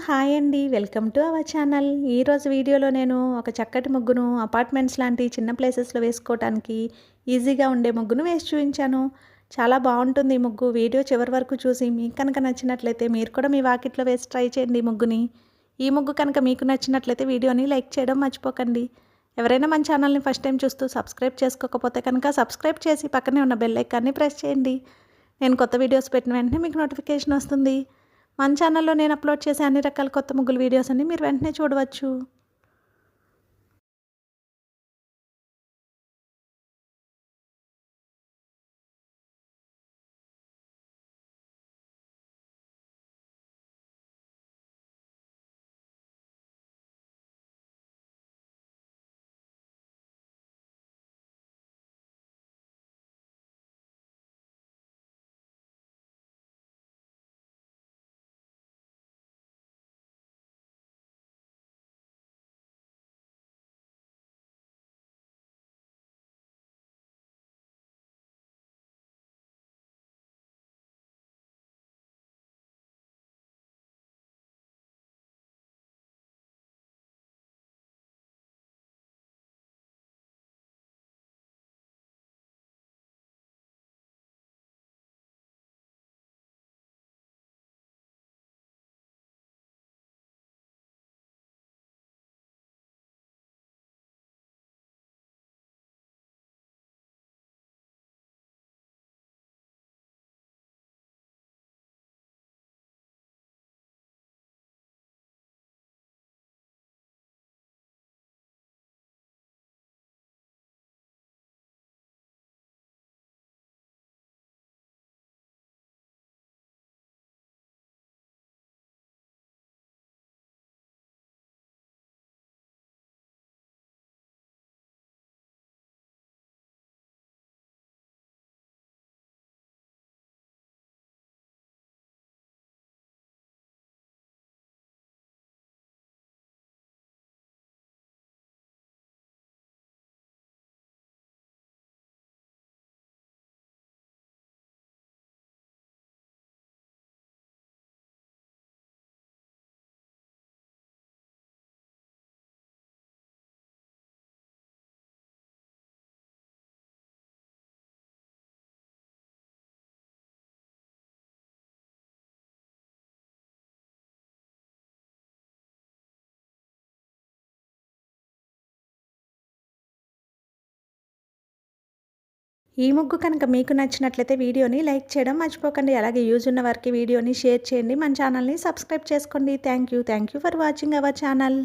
Hi అండి. Welcome to our channel. ఈరోజు వీడియోలో నేను ఒక చక్కటి ముగ్గును అపార్ట్మెంట్స్ లాంటి చిన్న ప్లేసెస్‌లో వేసుకోవటానికి ఈజీగా ఉండే ముగ్గును వేసి చూయించాను. చాలా బావుంటుంది ఈ ముగ్గు. వీడియో చివరి వరకు చూసి మీకు కనుక నచ్చినట్లయితే మీరు కూడా మీ వాకిట్లో వేసి ట్రై చేయండి ఈ ముగ్గుని. ఈ ముగ్గు కనుక మీకు నచ్చినట్లయితే వీడియోని లైక్ చేయడం మర్చిపోకండి. ఎవరైనా మన ఛానల్ని ఫస్ట్ టైం చూస్తూ సబ్స్క్రైబ్ చేసుకోకపోతే కనుక సబ్స్క్రైబ్ చేసి పక్కనే ఉన్న బెల్ ఐకాన్ని ప్రెస్ చేయండి. నేను కొత్త వీడియోస్ పెట్టిన వెంటనే మీకు నోటిఫికేషన్ వస్తుంది. మన ఛానల్లో నేను అప్లోడ్ చేసే అన్ని రకాల కొత్త ముగ్గుల వీడియోస్ అన్ని మీరు వెంటనే చూడవచ్చు. ఈ ముగ్గు కనుక మీకు నచ్చినట్లయితే వీడియోని లైక్ చేయడం మర్చిపోకండి. అలాగే యూజ్ ఉన్న వారికి వీడియోని షేర్ చేయండి. మన ఛానల్ని సబ్స్క్రైబ్ చేసుకోండి. Thank you for watching our channel.